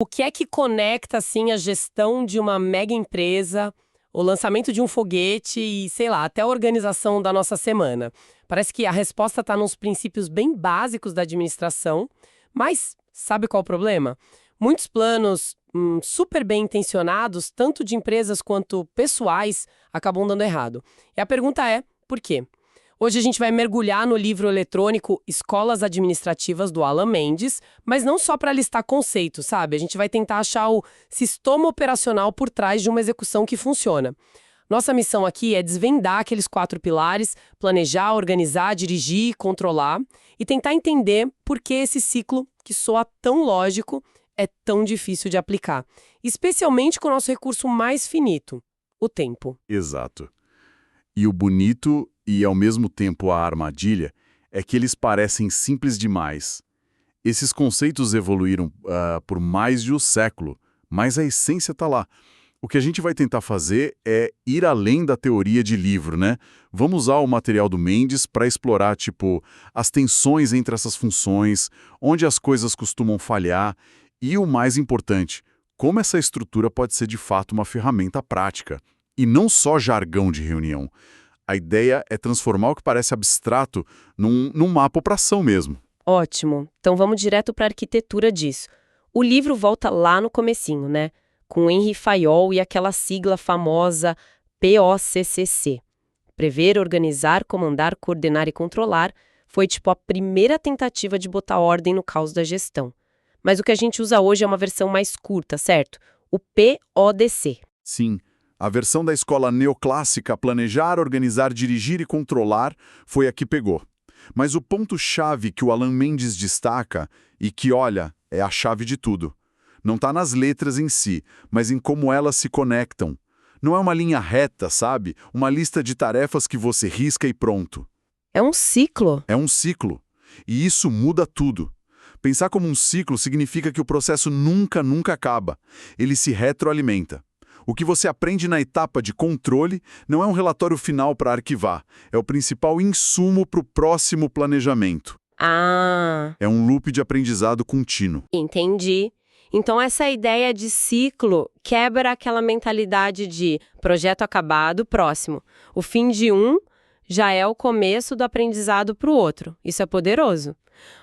O que é que conecta, assim, a gestão de uma mega empresa, o lançamento de um foguete e, sei lá, até a organização da nossa semana? Parece que a resposta está nos princípios bem básicos da administração, mas sabe qual é o problema? Muitos planos super bem intencionados, tanto de empresas quanto pessoais, acabam dando errado. E a pergunta é, por quê? Hoje a gente vai mergulhar no livro eletrônico Escolas Administrativas, do Alan Mendes, mas não só para listar conceitos, sabe? A gente vai tentar achar o sistema operacional por trás de uma execução que funciona. Nossa missão aqui é desvendar aqueles 4 pilares, planejar, organizar, dirigir, controlar e tentar entender por que esse ciclo, que soa tão lógico, é tão difícil de aplicar. Especialmente com o nosso recurso mais finito, o tempo. Exato. E o bonito e, ao mesmo tempo, a armadilha é que eles parecem simples demais. Esses conceitos evoluíram por mais de um século, mas a essência está lá. O que a gente vai tentar fazer é ir além da teoria de livro, né? Vamos usar o material do Mendes para explorar, as tensões entre essas funções, onde as coisas costumam falhar e, o mais importante, como essa estrutura pode ser de fato uma ferramenta prática e não só jargão de reunião. A ideia é transformar o que parece abstrato num mapa para ação mesmo. Ótimo. Então vamos direto para a arquitetura disso. O livro volta lá no comecinho, né? Com Henri Fayol e aquela sigla famosa POCCC. Prever, organizar, comandar, coordenar e controlar foi a primeira tentativa de botar ordem no caos da gestão. Mas o que a gente usa hoje é uma versão mais curta, certo? O PODC. Sim. A versão da escola neoclássica, planejar, organizar, dirigir e controlar, foi a que pegou. Mas o ponto-chave que o Alan Mendes destaca, e que, olha, é a chave de tudo, não está nas letras em si, mas em como elas se conectam. Não é uma linha reta, sabe? Uma lista de tarefas que você risca e pronto. É um ciclo. É um ciclo. E isso muda tudo. Pensar como um ciclo significa que o processo nunca acaba. Ele se retroalimenta. O que você aprende na etapa de controle não é um relatório final para arquivar, é o principal insumo para o próximo planejamento. Ah, É um loop de aprendizado contínuo. entendi. Então essa ideia de ciclo quebra aquela mentalidade de projeto acabado, próximo. O fim de um já é o começo do aprendizado para o outro. Isso é poderoso.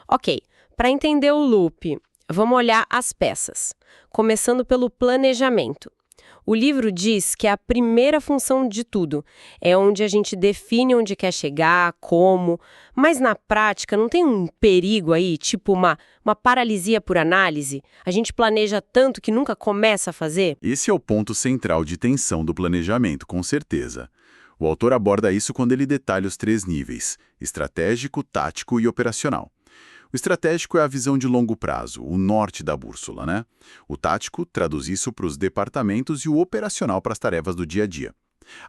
Ok, para entender o loop, vamos olhar as peças. Começando pelo planejamento. O livro diz que é a primeira função de tudo. É onde a gente define onde quer chegar, como. Mas na prática não tem um perigo aí, tipo uma paralisia por análise? A gente planeja tanto que nunca começa a fazer? Esse é o ponto central de tensão do planejamento, com certeza. O autor aborda isso quando ele detalha os 3 níveis: estratégico, tático e operacional. O estratégico é a visão de longo prazo, o norte da bússola, né? O tático traduz isso para os departamentos e o operacional para as tarefas do dia a dia.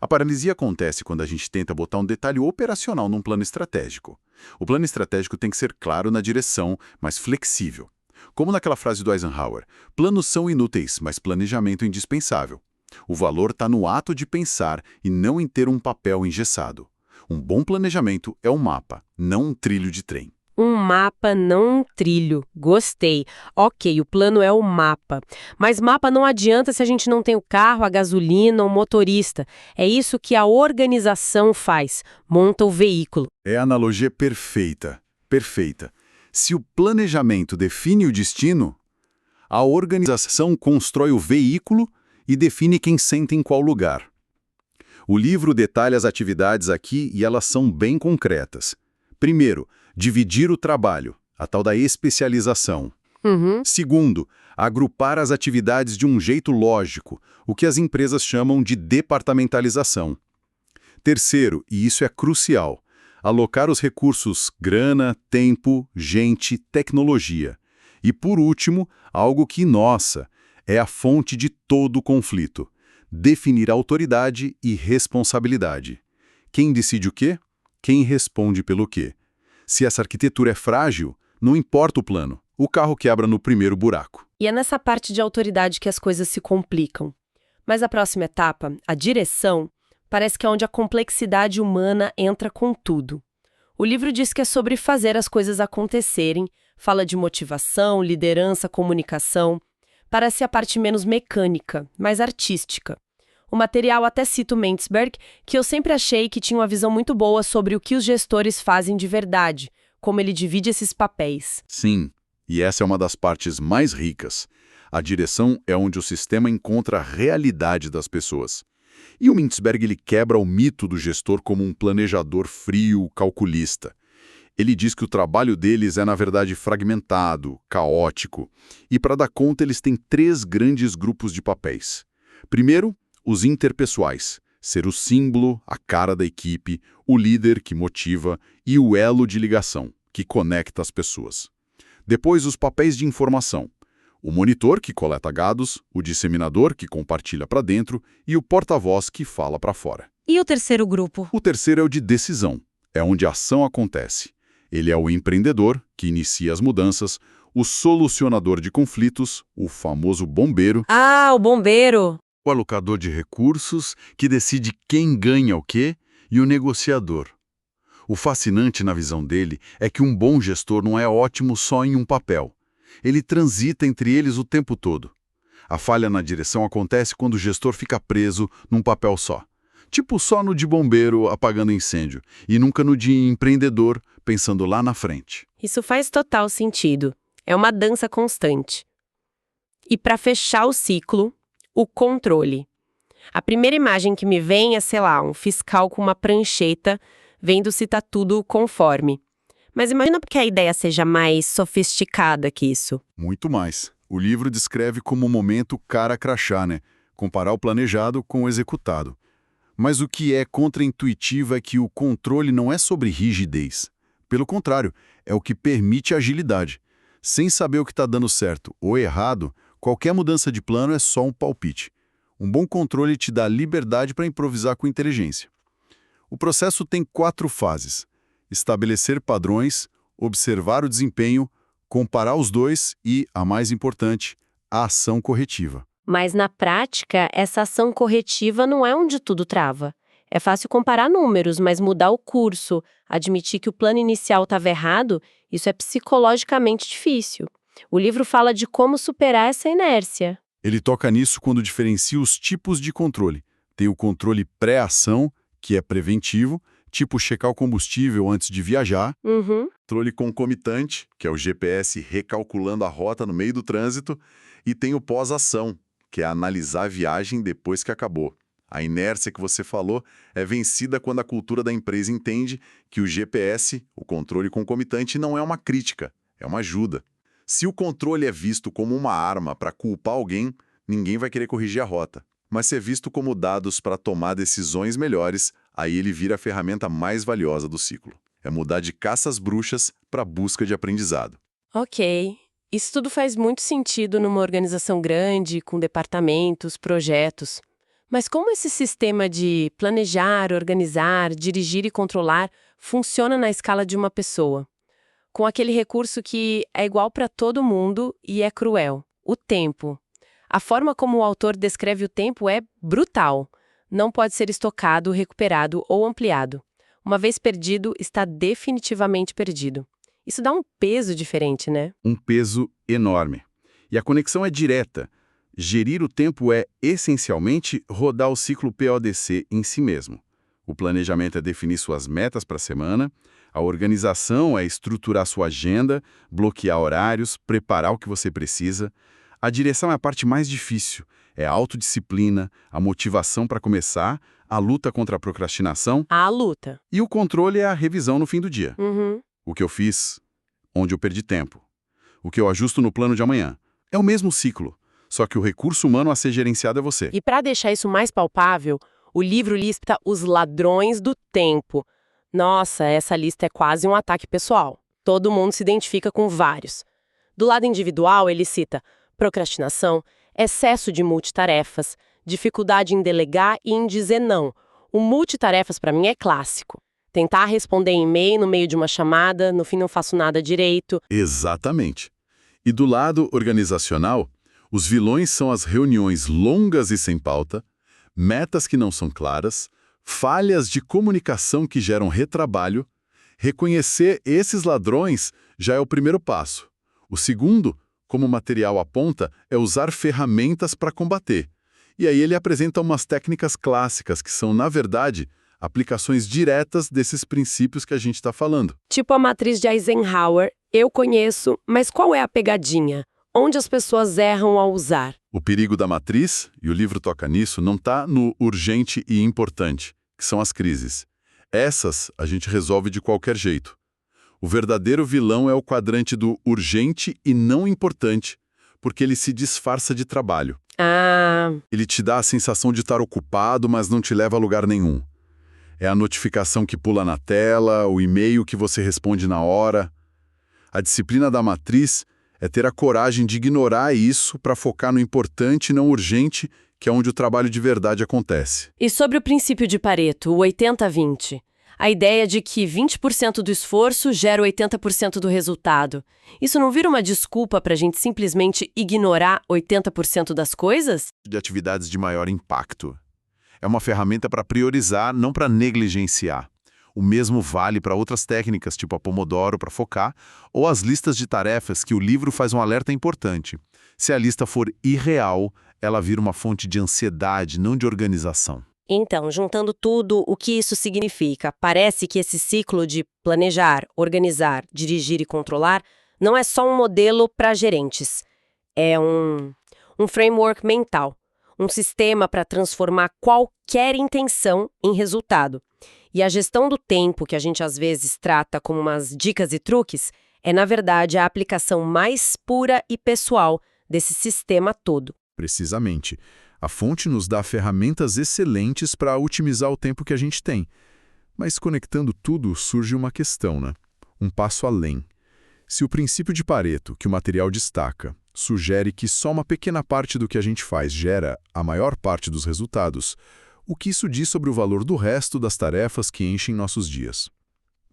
A paralisia acontece quando a gente tenta botar um detalhe operacional num plano estratégico. O plano estratégico tem que ser claro na direção, mas flexível. Como naquela frase do Eisenhower, planos são inúteis, mas planejamento é indispensável. O valor está no ato de pensar e não em ter um papel engessado. Um bom planejamento é um mapa, não um trilho de trem. Um mapa, não um trilho. Gostei. Ok, o plano é o mapa. Mas mapa não adianta se a gente não tem o carro, a gasolina, o motorista. É isso que a organização faz. Monta o veículo. É a analogia perfeita. Perfeita. Se o planejamento define o destino, a organização constrói o veículo e define quem senta em qual lugar. O livro detalha as atividades aqui e elas são bem concretas. Primeiro, dividir o trabalho, a tal da especialização. Segundo, agrupar as atividades de um jeito lógico, o que as empresas chamam de departamentalização. Terceiro, e isso é crucial, alocar os recursos grana, tempo, gente, tecnologia. E por último, algo que, nossa, é a fonte de todo o conflito: definir autoridade e responsabilidade. Quem decide o quê? Quem responde pelo quê? Se essa arquitetura é frágil, não importa o plano, o carro quebra no primeiro buraco. E é nessa parte de autoridade que as coisas se complicam. Mas a próxima etapa, a direção, parece que é onde a complexidade humana entra com tudo. O livro diz que é sobre fazer as coisas acontecerem, fala de motivação, liderança, comunicação, Parece a parte menos mecânica, mais artística. O material até cita o Mentzberg, que eu sempre achei que tinha uma visão muito boa sobre o que os gestores fazem de verdade, como ele divide esses papéis. Sim, e essa é uma das partes mais ricas. A direção é onde o sistema encontra a realidade das pessoas. E o Mentzberg ele quebra o mito do gestor como um planejador frio, calculista. Ele diz que o trabalho deles é, na verdade, fragmentado, caótico. E para dar conta, eles têm 3 grandes grupos de papéis. Primeiro, os interpessoais. Ser o símbolo, a cara da equipe, o líder que motiva e o elo de ligação, que conecta as pessoas. Depois, os papéis de informação. O monitor, que coleta dados, o disseminador, que compartilha para dentro, e o porta-voz, que fala para fora. E o terceiro grupo? O terceiro é o de decisão. É onde a ação acontece. Ele é o empreendedor, que inicia as mudanças, o solucionador de conflitos, o famoso bombeiro, Ah, o bombeiro! o alocador de recursos, que decide quem ganha o quê, e o negociador. O fascinante na visão dele é que um bom gestor não é ótimo só em um papel. Ele transita entre eles o tempo todo. A falha na direção acontece quando o gestor fica preso num papel só. Tipo só no de bombeiro apagando incêndio, e nunca no de empreendedor pensando lá na frente. Isso faz total sentido. É uma dança constante. E para fechar o ciclo, o controle. A primeira imagem que me vem é, sei lá, um fiscal com uma prancheta, vendo se tá tudo conforme. Mas imagina que a ideia seja mais sofisticada que isso. Muito mais. O livro descreve como um momento cara crachá, né? Comparar o planejado com o executado. Mas o que é contraintuitivo é que o controle não é sobre rigidez. Pelo contrário, é o que permite agilidade. Sem saber o que está dando certo ou errado, qualquer mudança de plano é só um palpite. Um bom controle te dá liberdade para improvisar com inteligência. O processo tem 4 fases: estabelecer padrões, observar o desempenho, comparar os dois e, a mais importante, a ação corretiva. Mas na prática, essa ação corretiva não é onde tudo trava. É fácil comparar números, mas mudar o curso, admitir que o plano inicial estava errado, isso é psicologicamente difícil. O livro fala de como superar essa inércia. Ele toca nisso quando diferencia os tipos de controle. Tem o controle pré-ação, que é preventivo, tipo checar o combustível antes de viajar. Controle concomitante, que é o GPS recalculando a rota no meio do trânsito. E tem o pós-ação, que é analisar a viagem depois que acabou. A inércia que você falou é vencida quando a cultura da empresa entende que o GPS, o controle concomitante, não é uma crítica, é uma ajuda. Se o controle é visto como uma arma para culpar alguém, ninguém vai querer corrigir a rota. Mas se é visto como dados para tomar decisões melhores, aí ele vira a ferramenta mais valiosa do ciclo. É mudar de caça às bruxas para busca de aprendizado. Ok. Isso tudo faz muito sentido numa organização grande, com departamentos, projetos. Mas como esse sistema de planejar, organizar, dirigir e controlar funciona na escala de uma pessoa? Com aquele recurso que é igual para todo mundo e é cruel: o tempo. A forma como o autor descreve o tempo é brutal. Não pode ser estocado, recuperado ou ampliado. Uma vez perdido, está definitivamente perdido. Isso dá um peso diferente, né? Um peso enorme. E a conexão é direta. Gerir o tempo é, essencialmente, rodar o ciclo PODC em si mesmo. O planejamento é definir suas metas para a semana, a organização é estruturar sua agenda, bloquear horários, preparar o que você precisa. A direção é a parte mais difícil. É a autodisciplina, a motivação para começar, a luta contra a procrastinação. A luta. E o controle é a revisão no fim do dia. Uhum. O que eu fiz, onde eu perdi tempo. O que eu ajusto no plano de amanhã. É o mesmo ciclo, só que o recurso humano a ser gerenciado é você. E para deixar isso mais palpável, o livro lista os ladrões do tempo. Nossa, essa lista é quase um ataque pessoal. Todo mundo se identifica com vários. Do lado individual, ele cita procrastinação, excesso de multitarefas, dificuldade em delegar e em dizer não. O multitarefas, para mim, é clássico. Tentar responder e-mail no meio de uma chamada, no fim não faço nada direito. Exatamente. E do lado organizacional, os vilões são as reuniões longas e sem pauta, metas que não são claras, falhas de comunicação que geram retrabalho. Reconhecer esses ladrões já é o primeiro passo. O segundo, como o material aponta, é usar ferramentas para combater. E aí ele apresenta umas técnicas clássicas que são, na verdade, aplicações diretas desses princípios que a gente está falando. Tipo a matriz de Eisenhower, eu conheço, mas qual é a pegadinha? Onde as pessoas erram ao usar? O perigo da matriz, e o livro toca nisso, não está no urgente e importante, que são as crises. Essas a gente resolve de qualquer jeito. O verdadeiro vilão é o quadrante do urgente e não importante, porque ele se disfarça de trabalho. Ah, Ele te dá a sensação de estar ocupado, mas não te leva a lugar nenhum. É a notificação que pula na tela, o e-mail que você responde na hora. A disciplina da matriz é ter a coragem de ignorar isso para focar no importante e não urgente, que é onde o trabalho de verdade acontece. E sobre o princípio de Pareto, o 80-20? A ideia de que 20% do esforço gera 80% do resultado. Isso não vira uma desculpa para a gente simplesmente ignorar 80% das coisas? De atividades de maior impacto. É uma ferramenta para priorizar, não para negligenciar. O mesmo vale para outras técnicas, tipo a Pomodoro para focar, ou as listas de tarefas que o livro faz um alerta importante. Se a lista for irreal, ela vira uma fonte de ansiedade, não de organização. Então, juntando tudo, o que isso significa? Parece que esse ciclo de planejar, organizar, dirigir e controlar não é só um modelo para gerentes. É um framework mental, um sistema para transformar qualquer intenção em resultado. E a gestão do tempo, que a gente às vezes trata como umas dicas e truques, é na verdade a aplicação mais pura e pessoal desse sistema todo. Precisamente. A fonte nos dá ferramentas excelentes para otimizar o tempo que a gente tem. Mas conectando tudo, surge uma questão, né? Um passo além. Se o princípio de Pareto, que o material destaca, sugere que só uma pequena parte do que a gente faz gera a maior parte dos resultados, o que isso diz sobre o valor do resto das tarefas que enchem nossos dias?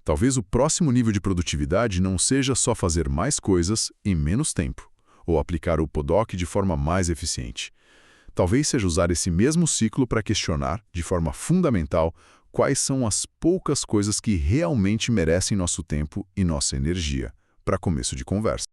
Talvez o próximo nível de produtividade não seja só fazer mais coisas em menos tempo, ou aplicar o PODOK de forma mais eficiente. Talvez seja usar esse mesmo ciclo para questionar, de forma fundamental, quais são as poucas coisas que realmente merecem nosso tempo e nossa energia, para começo de conversa.